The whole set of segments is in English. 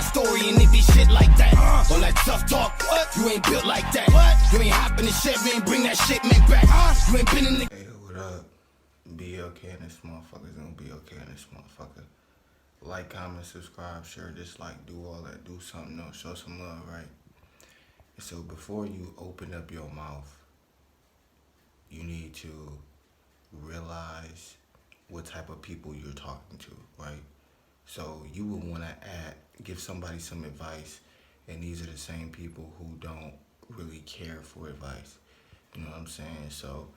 story and it be shit like that. All that tough talk, you ain't built like that. You ain't hopping the shit, you ain't bring that shit man back. You ain't been in the... Hey, what up? Be okay in this motherfucker's gonna be okay in this motherfucker. Like, comment, subscribe, share, dislike, do all that. Do something else, show some love, right? So before you open up your mouth, you need to realize what type of people you're talking to, right? So you would want to give somebody some advice, and these are the same people who don't really care for advice. You know what I'm saying? So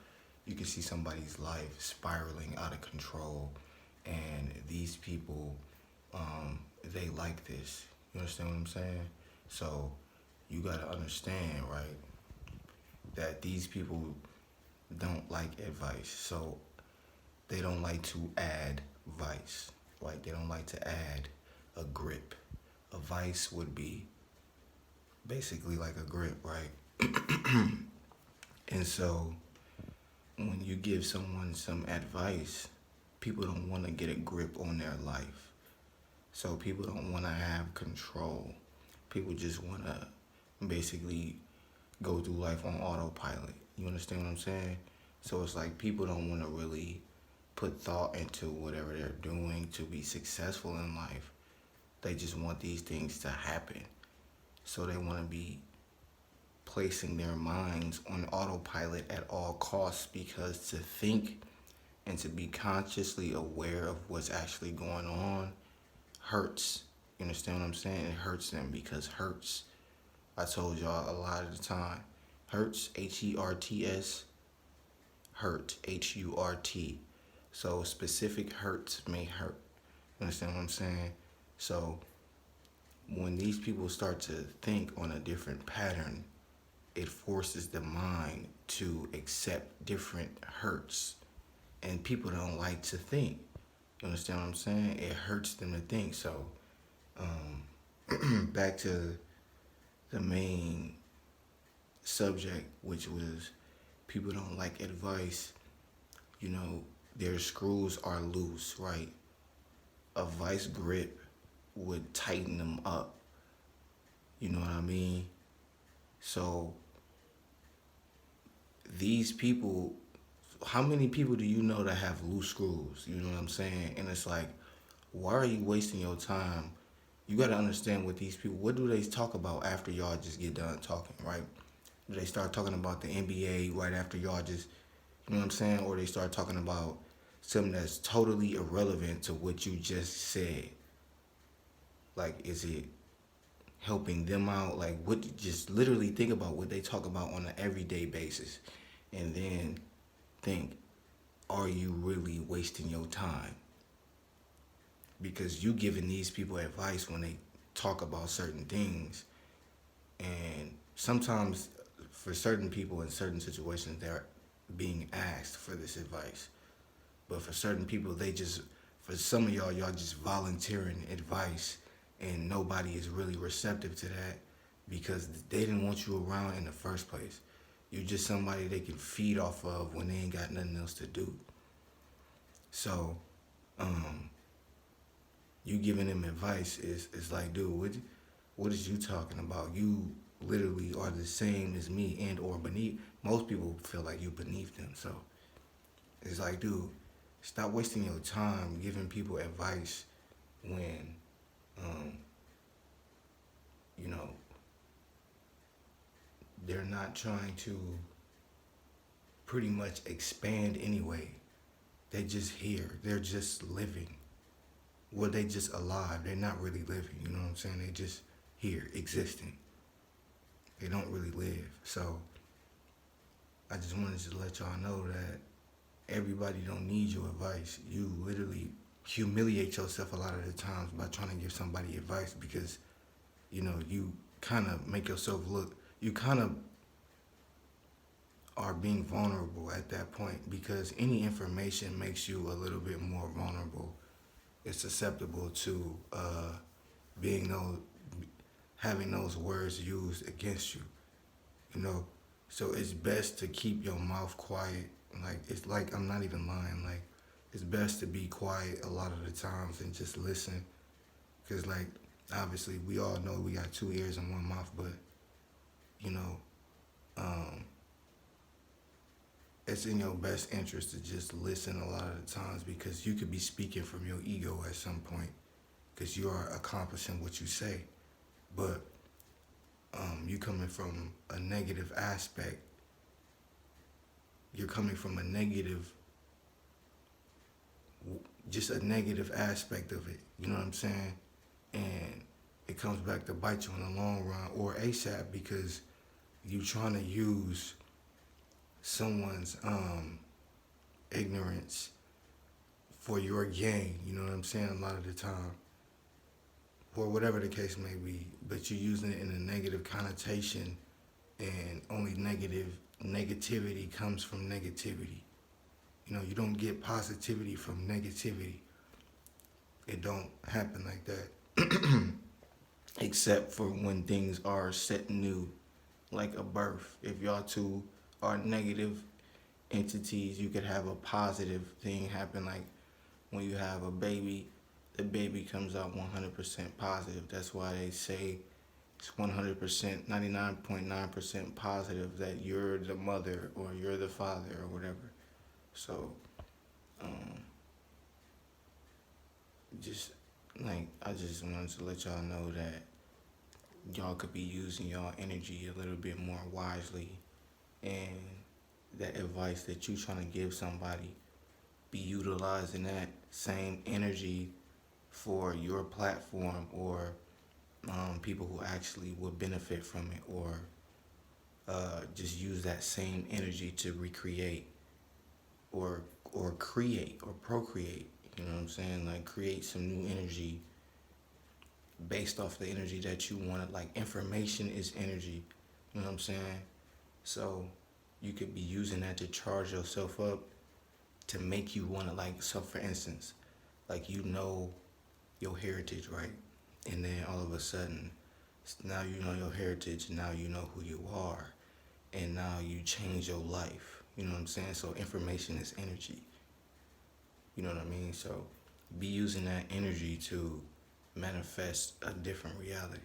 you can see somebody's life spiraling out of control, and these people, they like this. You understand what I'm saying? So you gotta understand, right, that these people don't like advice. So they don't like to add vice, right? They don't like to add a grip. A vice would be basically like a grip, right? And so when you give someone some advice, people don't want to get a grip on their life. So people don't want to have control. People just want to basically go through life on autopilot. You understand what I'm saying? So it's like people don't want to really put thought into whatever they're doing to be successful in life. They just want these things to happen. So they want to be placing their minds on autopilot at all costs, because to think and to be consciously aware of what's actually going on hurts. You understand what I'm saying? It hurts them, because hurts, I told y'all a lot of the time, hurts, H-E-R-T-S, hurt, H-U-R-T. So specific hurts may hurt. You understand what I'm saying? So when these people start to think on a different pattern, it forces the mind to accept different hurts. And people don't like to think. You understand what I'm saying? It hurts them to think. So back to the main subject, which was people don't like advice. You know, their screws are loose, right? A vice grip would tighten them up. You know what I mean? So these people, how many people do you know that have loose screws? You know what I'm saying? And it's like, why are you wasting your time? You got to understand what these people, what do they talk about after y'all just get done talking, right? Do they start talking about the NBA right after y'all just, you know what I'm saying? Or they start talking about something that's totally irrelevant to what you just said. Like, is it helping them out? Like, what? Just literally think about what they talk about on an everyday basis, and then think, are you really wasting your time? Because you giving these people advice when they talk about certain things, and sometimes for certain people in certain situations they're being asked for this advice. But for certain people, for some of y'all just volunteering advice, and nobody is really receptive to that because they didn't want you around in the first place. You're just somebody they can feed off of when they ain't got nothing else to do. So, you giving them advice is like, dude, what is you talking about? You literally are the same as me and or beneath. Most people feel like you beneath them. So it's like, dude, stop wasting your time giving people advice when, you know, they're not trying to pretty much expand anyway. They just here. They're just living. Well, they just alive. They're not really living. You know what I'm saying? They just here, existing. They don't really live. So I just wanted to let y'all know that everybody don't need your advice. You literally humiliate yourself a lot of the times by trying to give somebody advice, because, you know, you kind of make yourself look, you kind of are being vulnerable at that point, because any information makes you a little bit more vulnerable. It's susceptible to having those words used against you, you know. So it's best to keep your mouth quiet. Like, it's like, I'm not even lying. Like, it's best to be quiet a lot of the times and just listen. Because, like, Obviously, we all know we got 2 ears and 1 mouth, but you know, it's in your best interest to just listen a lot of the times, because you could be speaking from your ego at some point, because you are accomplishing what you say, but you coming from a negative aspect. You're coming from a negative, just a negative aspect of it. You know what I'm saying? And it comes back to bite you in the long run, or ASAP, because you trying to use someone's ignorance for your gain. You know what I'm saying? A lot of the time, or whatever the case may be, but you're using it in a negative connotation, and only negativity comes from negativity. You know, you don't get positivity from negativity. It don't happen like that. Except for when things are set new, like a birth. If y'all two are negative entities, you could have a positive thing happen, like when you have a baby, the baby comes out 100% positive. That's why they say it's 100%, 99.9% positive that you're the mother or you're the father or whatever. So, just like, I just wanted to let y'all know that y'all could be using y'all energy a little bit more wisely, and that advice that you trying to give somebody, be utilizing that same energy for your platform, or people who actually would benefit from it, or just use that same energy to recreate or create or procreate. You know what I'm saying? Like, create some new energy based off the energy that you wanted. Like, information is energy. You know what I'm saying? So you could be using that to charge yourself up, to make you want to, like, so for instance, like, you know your heritage, right? And then all of a sudden, now you know your heritage, now you know who you are, and now you change your life. You know what I'm saying? So information is energy. You know what I mean? So be using that energy to manifest a different reality.